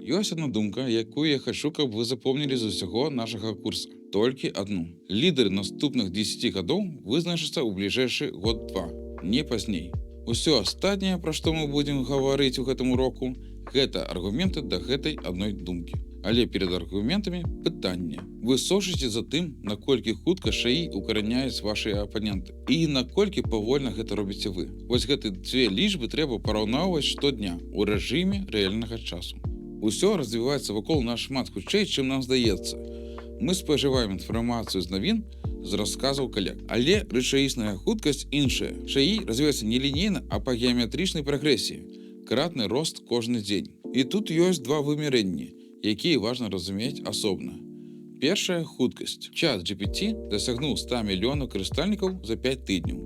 Ёсць одна думка, якую я хочу, каб вы запомнілі з усяго нашага курса. Толькі одну. Лідары наступных 10 гадоў вызначацца ў бліжэйшы год-два, не пазней. Усё астатняе, пра што мы будзем гаварыць у гэтым уроку, гэта аргументы да гэтай адной думкі. Але перад аргументамі пытанне. Вы сочыце за тым, наколькі хутка шаі укараняюць вашыя апаненты і наколькі павольна гэта робіце вы. Вось гэты дзве лічбы трэба параўноўваць штодня ў рэжыме рэальнага часу. Усё развіваецца вакол нас шмат хутчэй, чым нам здаецца. Мы спажываем інфармацыю з навін, з расказаў калег. Але рэчаісная хуткасць іншая. Шаі развіваецца не лінейна, а па геаметрычнай прагрэсіі. Кратны рост кожны дзень. І тут ёсць два вымярэнні, якія важна разумець асобна. Першая хуткасць. ChatGPT дасягнуў 100 мільёнаў карыстальнікаў за 5 тыдняў.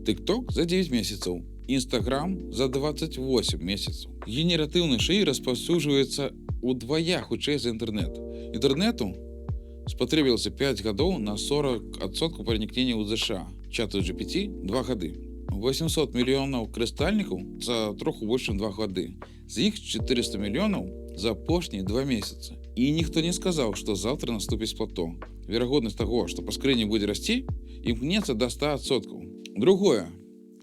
TikTok за 9 месяцаў. Instagram за 28 месяцаў. Генератыўны шаі распаўсюджваецца удвая хутчэй за інтэрнэт. Інтэрнэту спатрэбілася 5 гадоў на 40% пранікнення ў ЗША. ChatGPT 2 гады. 800 мільёнаў карыстальнікаў за троху больш чым 2 гады. З іх 400 мільёнаў за апошнія 2 месяцы. І ніхто не сказаў, што заўтра наступіць плато. Верагоднасць таго, што па скрыні будзе расці, імкнецца да 100%. Другое.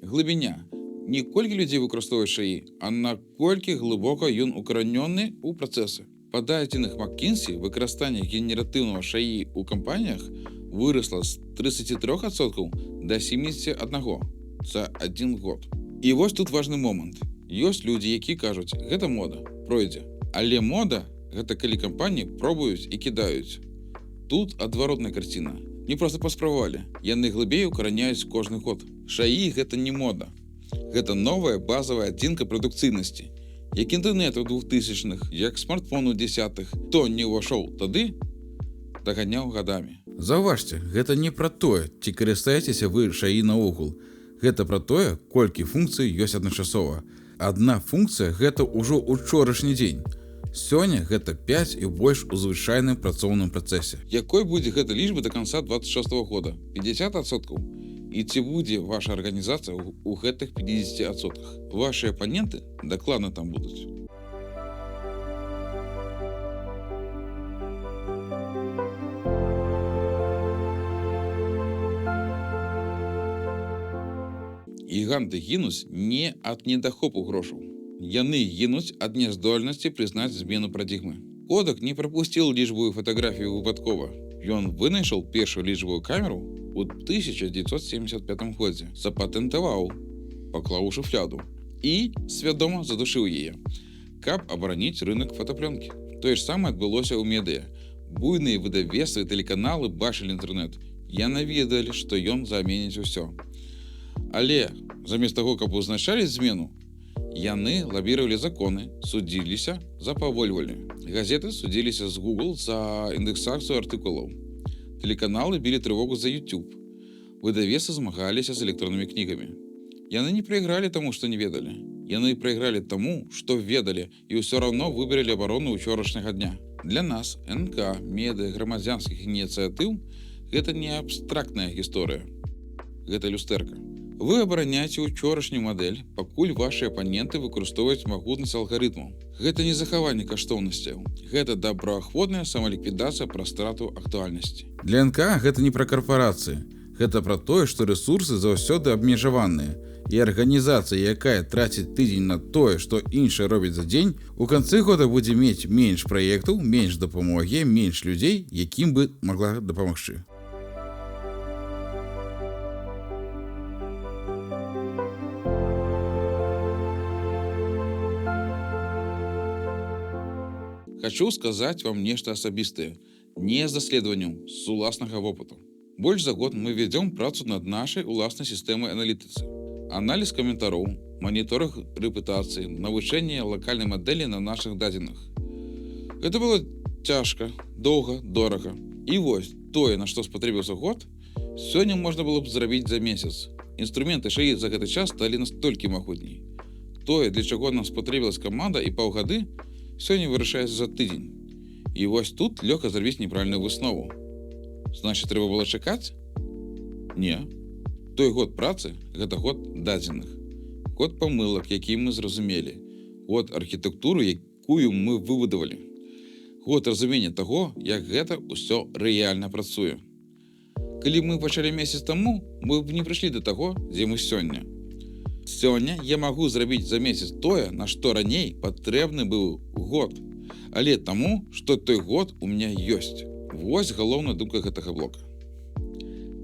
Глыбіня. Не колькі людзей выкарыстоўваюць шаі, а наколькі глыбока ён укаранёны ў працэсы. Па дадзеных McKinsey выкарыстанне генератыўнага шаі ў кампаніях вырасла з 33% да 71% за 1 год. І вось тут важны момант. Ёсць людзі, якія кажуць, гэта мода, пройдзе. Але мода гэта калі кампаніі пробуюць і кідаюць. Тут адваротная карціна. Не проста паспрабавалі. Яны глыбей укараняюць кожны год. Шаі гэта не мода. Гэта новая базавая адзінка прадукцыйнасці. Як інтэрнэт у 2000-х, як смартфон у 10-х, хто не ўвайшоў тады, даганяў гадамі. Заўважце, гэта не пра тое, ці карыстаецеся вы шаі наогул. Гэта пра тое, колькі функцый ёсць адначасова. Адна функцыя гэта ўжо учорашні дзень. Сёння гэта 5 і больш у звычайным працоўным працэсе. Якой будзе гэта лічба да канца 26 года? 50%? І ці будзе ваша арганізацыя ў гэтых 50%? Вашы апаненты дакладна там будуць. Гіганты гінуць не ад недахопу грошаў. Яны гінуць ад няздольнасці прызнаць змену парадыгмы. Кодак не прапусціў лічбую фатаграфію выпадкова. Ён вынайшаў першую лічбую камеру у 1975 годзе, запатэнтаваў, паклаў у шуфляду і свядома задушыў яе, каб абараніць рынок фотаплёнкі. Тое ж самае адбылося ў медыа. Буйныя выдавецтвы і тэлеканалы бачылі інтэрнэт. Яны ведалі, што ён заменіць усё. Але замест таго, каб узначаліць змену, яны лабіравалі законы, судзіліся, запавольвалі. Газеты судзіліся з Google за індэксацыю артыкулаў. Тэлеканалы білі трывогу за YouTube. Выдавецтвы змагаліся з электроннымі кнігамі. Яны не прайгралі таму, што не ведалі. Яны прайгралі таму, што ведалі і ўсё роўно выбралі абарону ўчорашняга дня. Для нас, НК, медыа, грамадзянскіх ініцыятыў, гэта не абстрактная гісторыя. Гэта люстэрка. Вы абараняеце ўчорашнюю мадэль, пакуль вашы апаненты выкарыстоўваюць магутнасць алгарытмаў. Гэта не захаванне каштоўнасцяў. Гэта добраахвотная самаліквідацыя пра страту актуальнасці. Для НК гэта не пра карпорацыі. Гэта пра тое, што рэсурсы заўсёды абмежаваныя. І арганізацыя, якая траціць тыдзень на тое, што іншае робіць за дзень, у канцы года будзе мець менш праектаў, менш дапамогі, менш людзей, якім бы магла дапамагчы. Хочу сказаць вам нешта асабістае, не з даследаванняў, з уласнага вопыту. Больш за год мы вядзём працу над нашай уласнай сістэмай аналітыцы. Аналіз каментароў, маніторинг рэпутацыі, навучэнне лакальнай мадэлі на нашых дадзеных. Гэта было цяжка, доўга, дорага. І вось, тое, на што спатрэбіўся год, сёння можна было б зрабіць за месяц. Інструменты шаі за гэты час сталі настолькі магутней. Тое, для чаго нам спатрэбілася каманда і паўгады, сёння вырашаецца за тыдзень. І вось тут лёгка зрабіць неправільную выснову. Значыць, трэба было чакаць? Не. Той год працы – гэта год дадзеных. Год памылак, які мы зразумелі. Год архітэктуры, якую мы выбудавалі. Год разумення таго, як гэта ўсё рэальна працуе. Калі мы пачалі месяц таму, мы б не прыйшлі да таго, дзе мы сёння. Сёння я магу зрабіць за месяц тое, на што раней патрэбны быў год. Але таму, што той год у меня ёсць. Вось галоўная думка гэтага блока.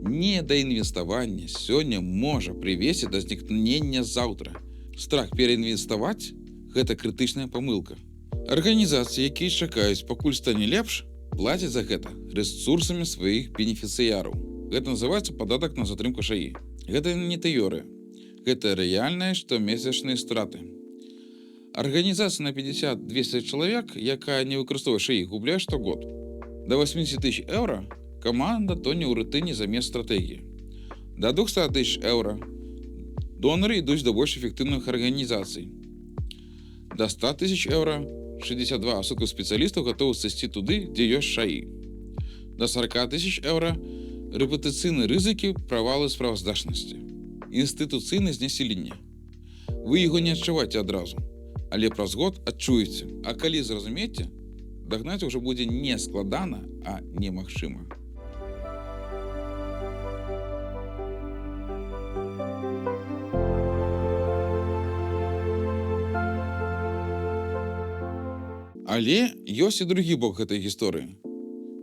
Недаінвеставанне сёння можа прывесці да знікнення заўтра. Страх пераінвеставаць – гэта крытычная памылка. Арганізацыі, якія чакаюць, пакуль стане лепш, плацяць за гэта рэсурсамі сваіх бенефіцыяраў. Гэта называецца падатак на затрымку ШАІ. Гэта не тэорыя. Гэта рэальныя штомесячныя страты. Арганізацыя на 50-200 чалавек, якая не выкарыстоўвае ШАІ, губляе штогод. До 80 000 еўра каманда тоне ў рутыне замест стратэгіі. До 200 000 еўра донары ідуць да больш эфектыўных арганізацый. До 100 000 еўра 62% спецыялістаў гатовы сысці туды, дзе ёсць ШАІ. До 40 000 еўра рэпутацыйныя рызыкі, правалы справаздачнасці. Інстытуцыйнае знесілення. Вы яго не адчуваеце адразу, але праз год адчуеце. А калі зразумееце, дагнаць ужо будзе не складана, а немагчыма. Але ёсць і другі бок гэтай гісторыі.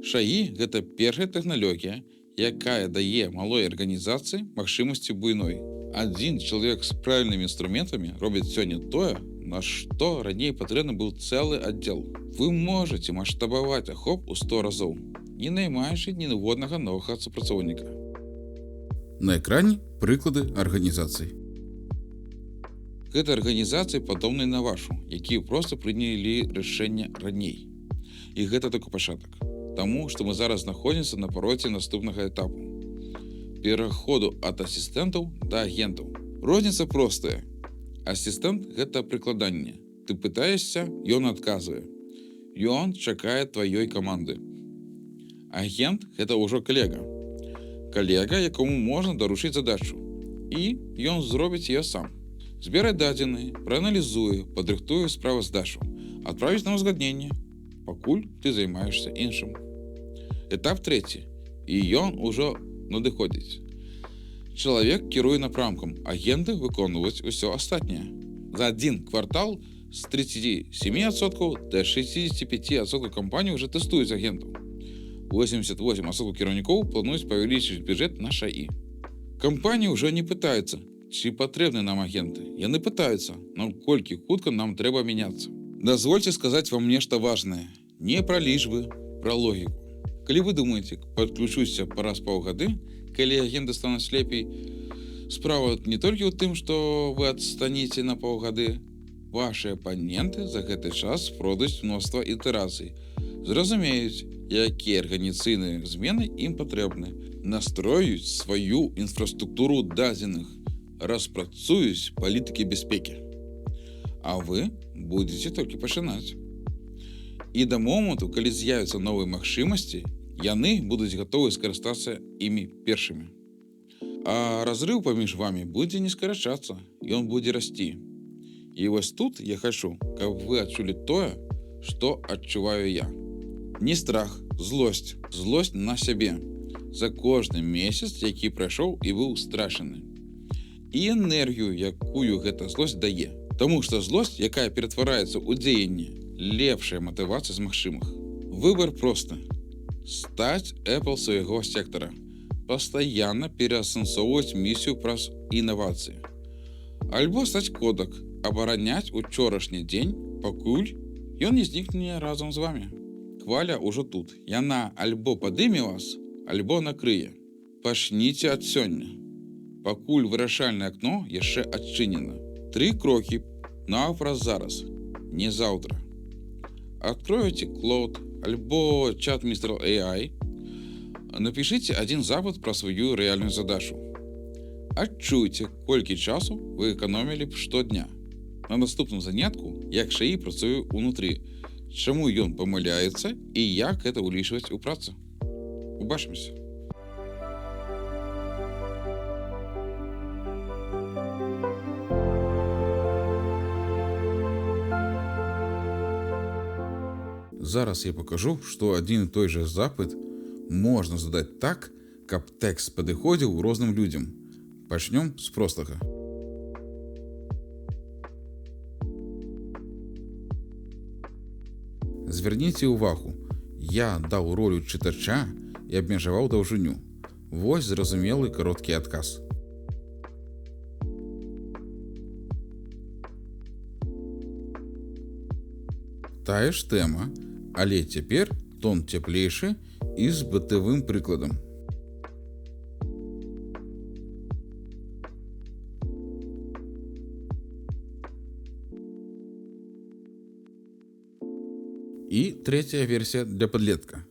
ШАІ – гэта першая тэхналогія, якая дае малой арганізацыі магчымасці буйной. Адзін чалавек з правільнымі інструментамі робіць сёння тое, на што раней патрэбны быў цэлы аддзел. Вы можаце маштабаваць ахоп у 100 разоў, не наймаючы ніводнага новага супрацоўніка. На экране прыклады арганізацый. Гэта арганізацыі падобныя на вашу, якія проста прынялі рашэнне раней. І гэта толькі пачатак. Таму, што мы зараз знаходзімся на пароце наступнага этапу. Пераходу ад асістэнтаў да агентаў. Розніца простая. Асістэнт – гэта прыкладанне. Ты пытаешся, ён адказвае. Ён чакае тваёй каманды. Агент – гэта ўжо калега. Калега, якому можна даручыць задачу. І ён зробіць яе сам. Збіраць дадзеныя, прааналізуе, падрыхтуе справаздачу, адправіць на ўзгадненне, пакуль ты займаешся іншым. Этап трэці. І ён ужо надыходзіць. Чалавек кіруе напрамкам, агенты выконваюць усё астатняе. За адзін квартал з 37% да 65% кампаній уже тэстуюць агентаў. 88% кіраўнікоў плануюць павялічыць бюджэт на ШАІ. Кампаніі ўжо не пытаюцца, ці патрэбны нам агенты. Яны пытаюцца, наколькі хутка нам трэба мяняцца. Дазвольце сказаць вам нешта важнае. Не пра лічбы, пра логіку. Калі вы думаеце, падключуся праз паўгады, калі агенты стануць лепей, справа не толькі ў тым, што вы адстанеце на паўгады. Вашы апаненты за гэты час пройдуць мноства ітерацый. Зразумеюць, якія арганізацыйныя змены ім патрэбны. Настроюць сваю інфраструктуру дадзеных. Распрацуюць палітыкі бяспекі. А вы будзеце толькі пачынаць. І да моманту, калі з'явяцца новыя магчымасці, яны будуць гатовы скарыстацца імі першымі. А разрыў паміж вамі будзе не скарачацца, ён будзе расці. І вось тут я хачу, каб вы адчулі тое, што адчуваю я. Не страх, злосць. Злосць на сябе. За кожны месяц, які прайшоў і быў страшаны. І энергію, якую гэта злосць дае. Таму што злосць, якая ператвараецца ў дзеянне, лепшая матывацыя з магчымых. Выбар просты. Стаць Apple свайго сектара. Пастаянна пераасэнсоўваць місію праз інавацыі. Альбо стаць Kodak, абараняць учорашні дзень, пакуль ён не знікне разам з вамі. Хваля ўжо тут. Яна альбо падыме вас, альбо накрые. Пачніце ад сёння. Пакуль вырашальнае акно яшчэ адчынена. 3 крокі наўпраз зараз, не заўтра. Адкроеце Claude альбо чат Mr. AI, напішыце адзін запыт пра сваю рэальную задачу. Адчуйце, колькі часу вы эканомілі б штодня. На наступным занятку, як ШАІ працуе ўнутры, чаму ён памыляецца і як гэта ўлічваць у працы. Убачымся. Зараз я покажу, што адзін і той жа запыт можна задаць так, каб тэкст падыходзіў розным людзям. Пачнём з простага. Звярніце ўвагу, я даў ролю чытача і абмежаваў даўжыню. Вось зразумелы кароткі адказ. Тая ж тэма, але цяпер тон цяплейшы і з бытавым прыкладам. І трэцяя версія для падлетка.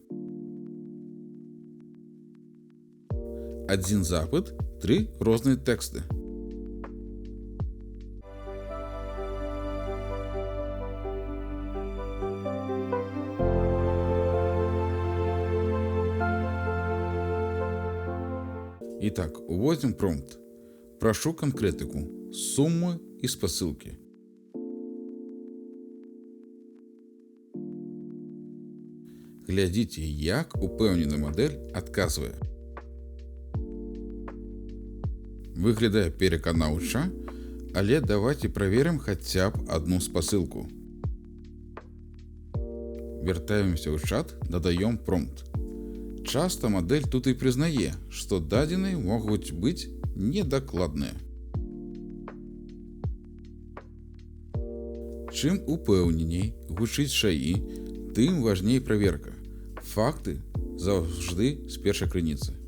Адзін запыт, 3 розныя тэксты. Итак, уводим промпт. Прошу конкретику, суммы и спасылки. Глядзіце, як упэўнена мадэль адказвае. Выглядае пераканаўча, але давайте праверым хаця б одну спасылку. Вяртаемся ў чат, дадаем промпт. Часто мадэль тут і прызнае, што дадзеныя могуць быць недакладныя. Чым упэўненей гучыць шаі, тым важней праверка. Факты заўжды з першай крыніцы.